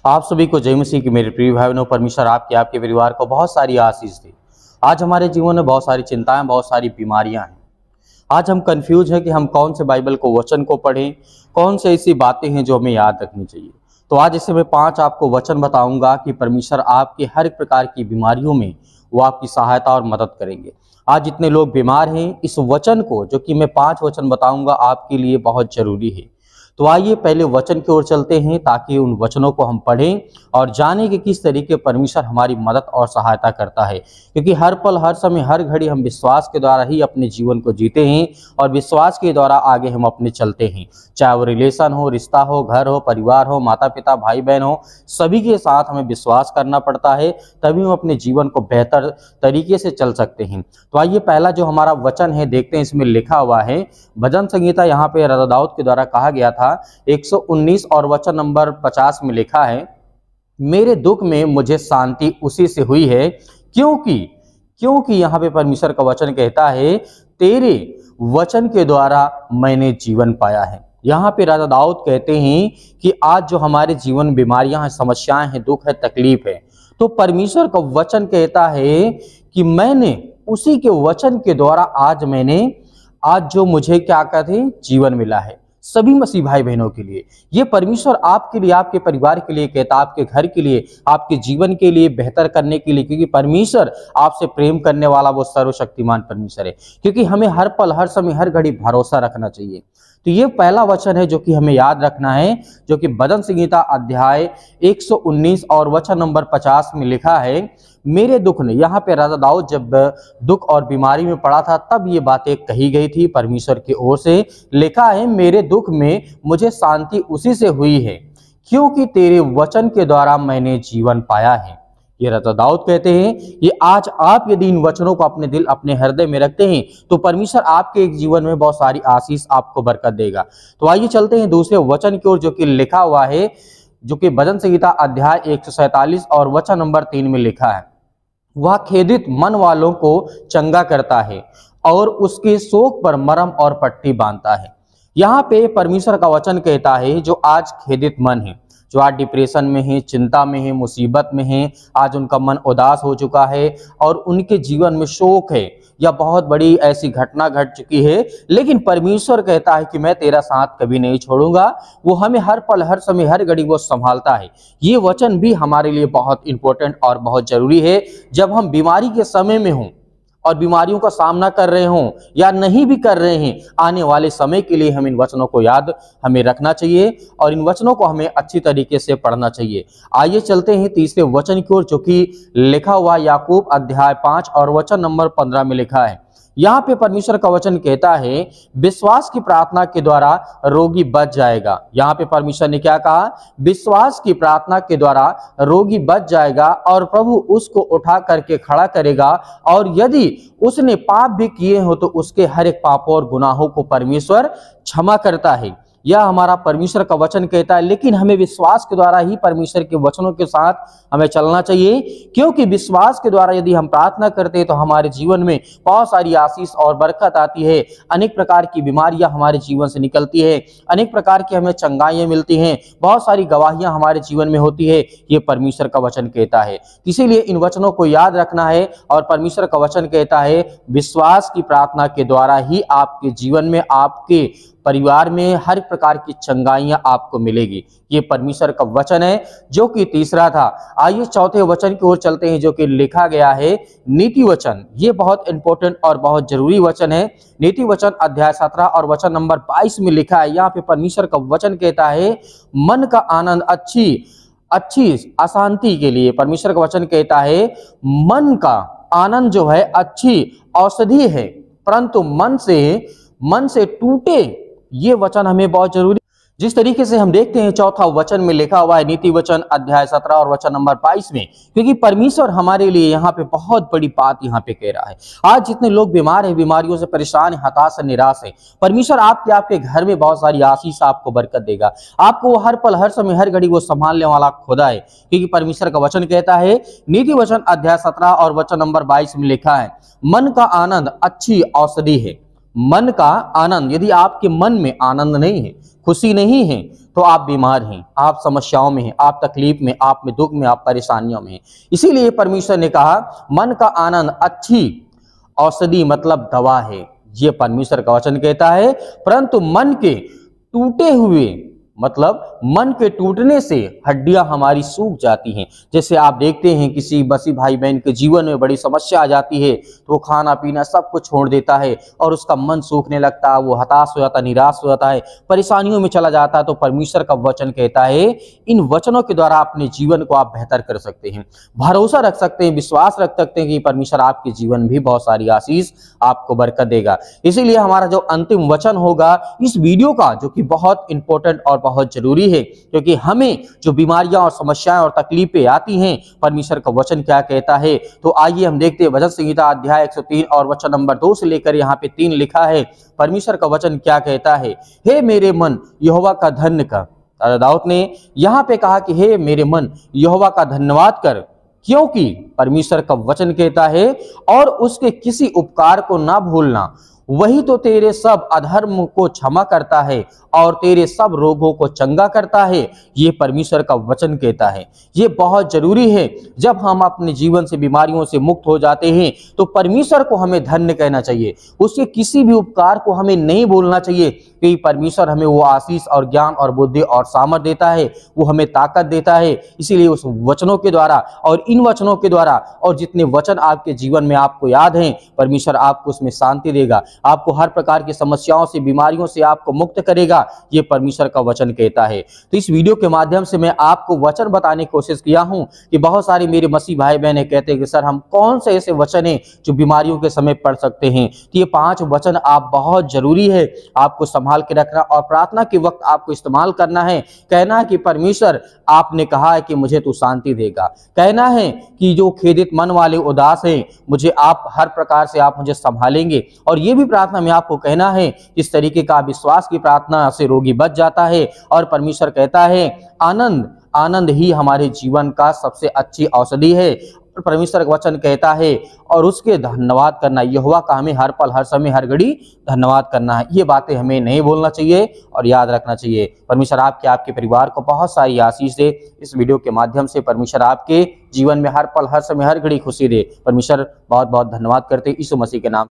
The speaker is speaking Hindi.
आप सभी को जय मसीह की मेरे प्रिय भाई बहनों। परमेश्वर आपके परिवार को बहुत सारी आशीष दे। आज हमारे जीवन में बहुत सारी चिंताएं, बहुत सारी बीमारियां हैं। आज हम कंफ्यूज हैं कि हम कौन से बाइबल को वचन को पढ़ें, कौन से ऐसी बातें हैं जो हमें याद रखनी चाहिए। तो आज इससे मैं 5 आपको वचन बताऊंगा कि परमेश्वर आपके हर एक प्रकार की बीमारियों में वो आपकी सहायता और मदद करेंगे। आज जितने लोग बीमार हैं, इस वचन को जो कि मैं 5 वचन बताऊंगा आपके लिए बहुत जरूरी है। तो आइए पहले वचन की ओर चलते हैं ताकि उन वचनों को हम पढ़ें और जानें कि किस तरीके परमेश्वर हमारी मदद और सहायता करता है। क्योंकि हर पल, हर समय, हर घड़ी हम विश्वास के द्वारा ही अपने जीवन को जीते हैं और विश्वास के द्वारा आगे हम अपने चलते हैं। चाहे वो रिलेशन हो, रिश्ता हो, घर हो, परिवार हो, माता पिता, भाई बहन हो, सभी के साथ हमें विश्वास करना पड़ता है, तभी हम अपने जीवन को बेहतर तरीके से चल सकते हैं। तो आइए पहला जो हमारा वचन है देखते हैं। इसमें लिखा हुआ है, भजन संहिता यहाँ पे राजा दाऊद के द्वारा कहा गया था 119 और वचन नंबर 50 में लिखा है, मेरे दुख में मुझे शांति उसी से हुई है, क्योंकि यहाँ पे परमेश्वर का वचन कहता है, तेरे वचन के द्वारा मैंने जीवन पाया है। यहाँ पे राजा दाऊद कहते हैं कि आज जो हमारे जीवन में बीमारियां हैं, समस्याएं हैं, दुख है, तकलीफ है, तो परमेश्वर का वचन कहता है कि मैंने उसी के वचन के द्वारा आज जो मुझे क्या कहते हैं, जीवन मिला है। सभी मसीह भाई बहनों के लिए ये परमेश्वर आपके लिए, आपके परिवार के लिए कहता, आपके घर के लिए, आपके जीवन के लिए बेहतर करने के लिए। क्योंकि परमेश्वर आपसे प्रेम करने वाला वो सर्वशक्तिमान परमेश्वर है। क्योंकि हमें हर पल, हर समय, हर घड़ी भरोसा रखना चाहिए। तो ये पहला वचन है जो कि हमें याद रखना है, जो कि भजन संहिता अध्याय 119 और वचन नंबर 50 में लिखा है, मेरे दुख ने। यहाँ पे राजा दाऊद जब दुख और बीमारी में पड़ा था तब ये बातें कही गई थी परमेश्वर की ओर से। लिखा है, मेरे दुख में मुझे शांति उसी से हुई है, क्योंकि तेरे वचन के द्वारा मैंने जीवन पाया है। ये राजा दाऊद कहते हैं। ये आज आप यदि इन वचनों को अपने दिल, अपने हृदय में रखते हैं तो परमेश्वर आपके जीवन में बहुत सारी आशीष, आपको बरकत देगा। तो आइए चलते हैं दूसरे वचन की ओर, जो कि लिखा हुआ है, जो कि भजन संहिता अध्याय 147 और वचन नंबर 3 में लिखा है, वह खेदित मन वालों को चंगा करता है और उसके शोक पर मरहम और पट्टी बांधता है। यहाँ पे परमेश्वर का वचन कहता है, जो आज खेदित मन है, जो आज डिप्रेशन में है, चिंता में है, मुसीबत में है, आज उनका मन उदास हो चुका है और उनके जीवन में शोक है या बहुत बड़ी ऐसी घटना घट चुकी है, लेकिन परमेश्वर कहता है कि मैं तेरा साथ कभी नहीं छोड़ूंगा। वो हमें हर पल, हर समय, हर घड़ी वो संभालता है। ये वचन भी हमारे लिए बहुत इंपॉर्टेंट और बहुत जरूरी है। जब हम बीमारी के समय में हों और बीमारियों का सामना कर रहे हों या नहीं भी कर रहे हैं, आने वाले समय के लिए हम इन वचनों को याद हमें रखना चाहिए और इन वचनों को हमें अच्छी तरीके से पढ़ना चाहिए। आइए चलते हैं तीसरे वचन की ओर, जो कि लिखा हुआ याकूब अध्याय 5 और वचन नंबर 15 में लिखा है। यहाँ पे परमेश्वर का वचन कहता है, विश्वास की प्रार्थना के द्वारा रोगी बच जाएगा। यहाँ पे परमेश्वर ने क्या कहा, विश्वास की प्रार्थना के द्वारा रोगी बच जाएगा और प्रभु उसको उठा करके खड़ा करेगा, और यदि उसने पाप भी किए हो तो उसके हर एक पापों और गुनाहों को परमेश्वर क्षमा करता है। यह हमारा परमेश्वर का वचन कहता है। लेकिन हमें विश्वास के द्वारा ही परमेश्वर के वचनों के साथ हमें चलना चाहिए, क्योंकि विश्वास के द्वारा यदि हम प्रार्थना करते हैं तो हमारे जीवन में बहुत सारी आशीष और बरकत आती है। अनेक प्रकार की बीमारियां हमारे जीवन से निकलती है, अनेक प्रकार की हमें चंगाइयां मिलती हैं, बहुत सारी गवाहियां हमारे जीवन में होती है। ये परमेश्वर का वचन कहता है। इसीलिए इन वचनों को याद रखना है। और परमेश्वर का वचन कहता है, विश्वास की प्रार्थना के द्वारा ही आपके जीवन में, आपके परिवार में हर प्रकार की चंगाइयां आपको मिलेगी। ये परमेश्वर का वचन है, जो कि तीसरा था। आइए चौथे वचन की ओर चलते हैं, जो कि लिखा गया है नीति वचन। ये बहुत इंपॉर्टेंट और बहुत जरूरी वचन है। नीति वचन अध्याय 17 और वचन नंबर 22 में लिखा है। यहाँ पे परमेश्वर का वचन कहता है, मन का आनंद अच्छी अशांति के लिए। परमेश्वर का वचन कहता है, मन का आनंद जो है अच्छी औषधि है, परंतु मन से टूटे। ये वचन हमें बहुत जरूरी। जिस तरीके से हम देखते हैं चौथा वचन में लिखा हुआ है, नीति वचन अध्याय 17 और वचन नंबर 22 में, क्योंकि परमेश्वर हमारे लिए यहाँ पे बहुत बड़ी बात यहाँ पे कह रहा है। आज जितने लोग बीमार हैं, बीमारियों से परेशान हैं, हताश है, निराश है, परमेश्वर आपके घर में बहुत सारी आशीष, आपको बरकत देगा। आपको वो हर पल, हर समय, हर घड़ी वो संभालने वाला खुदा है। क्योंकि परमेश्वर का वचन कहता है, नीति वचन अध्याय 17 और वचन नंबर 22 में लिखा है, मन का आनंद अच्छी औषधि है, मन का आनंद, यदि आपके मन में आनंद नहीं है, खुशी नहीं है, तो आप बीमार हैं, आप समस्याओं में हैं, आप तकलीफ में, आप में दुख में, आप परेशानियों में हैं। इसीलिए परमेश्वर ने कहा मन का आनंद अच्छी औषधि मतलब दवा है, ये परमेश्वर का वचन कहता है। परंतु मन के टूटे हुए मतलब मन के टूटने से हड्डियां हमारी सूख जाती हैं। जैसे आप देखते हैं किसी बसी भाई बहन के जीवन में बड़ी समस्या आ जाती है तो वो खाना पीना सब कुछ छोड़ देता है और उसका मन सूखने लगता है, वो हताश हो जाता है, निराश हो जाता है, परेशानियों में चला जाता है। तो परमेश्वर का वचन कहता है इन वचनों के द्वारा अपने जीवन को आप बेहतर कर सकते हैं, भरोसा रख सकते हैं, विश्वास रख सकते हैं कि परमेश्वर आपके जीवन में भी बहुत सारी आशीष आपको बरकत देगा। इसीलिए हमारा जो अंतिम वचन होगा इस वीडियो का, जो कि बहुत इंपॉर्टेंट और बहुत जरूरी है, क्योंकि हमें जो बीमारियां और समस्याएं और तकलीफें आती हैं परमेश्वर का वचन क्या कहता है। तो आइए हम देखते हैं भजन संहिता अध्याय 103 और वचन नंबर 2 से लेकर यहाँ पे 3 लिखा है। परमेश्वर का वचन क्या कहता है, हे मेरे मन यहोवा का धन्य कर। दाऊद ने यहाँ पे कहा कि हे मेरे मन यहोवा का धन्यवाद कर, क्योंकि परमेश्वर का वचन कहता है और उसके किसी उपकार को ना भूलना, वही तो तेरे सब अधर्म को क्षमा करता है और तेरे सब रोगों को चंगा करता है। ये परमेश्वर का वचन कहता है। ये बहुत जरूरी है। जब हम अपने जीवन से बीमारियों से मुक्त हो जाते हैं तो परमेश्वर को हमें धन्य कहना चाहिए, उसके किसी भी उपकार को हमें नहीं बोलना चाहिए, कि परमेश्वर हमें वो आशीष और ज्ञान और बुद्धि और सामर्थ देता है, वो हमें ताकत देता है। इसीलिए उस वचनों के द्वारा और इन वचनों के द्वारा और जितने वचन आपके जीवन में आपको याद हैं, परमेश्वर आपको उसमें शांति देगा, आपको हर प्रकार की समस्याओं से, बीमारियों से आपको मुक्त करेगा। ये परमेश्वर का वचन कहता है। तो इस वीडियो के माध्यम से मैं आपको वचन बताने की कोशिश किया हूं कि बहुत सारे मेरे मसीह भाई बहन कहते हैं कि सर हम कौन से ऐसे वचन हैं जो बीमारियों के समय पढ़ सकते हैं। तो ये 5 वचन आप बहुत जरूरी है आपको संभाल के रखना और प्रार्थना के वक्त आपको इस्तेमाल करना है। कहना है कि परमेश्वर आपने कहा है कि मुझे तू शांति देगा, कहना है कि जो खेदित मन वाले उदास हैं मुझे आप हर प्रकार से आप मुझे संभालेंगे। और ये भी प्रार्थना में आपको कहना है इस तरीके का विश्वास की प्रार्थना से रोगी बच जाता है। और परमेश्वर कहता है आनंद, आनंद ही हमारे जीवन का सबसे अच्छी औषधि है। और परमेश्वर का वचन कहता है और उसके धन्यवाद करना, यहोवा का हमें हर पल हर समय हर घड़ी धन्यवाद करना है। ये बातें हमें नहीं भूलना चाहिए और याद रखना चाहिए। परमेश्वर आपके परिवार को बहुत सारी आशीष दे। इस वीडियो के माध्यम से परमेश्वर आपके जीवन में हर पल हर समय हर घड़ी खुशी दे। परमेश्वर बहुत बहुत धन्यवाद करते यीशु मसीह के नाम।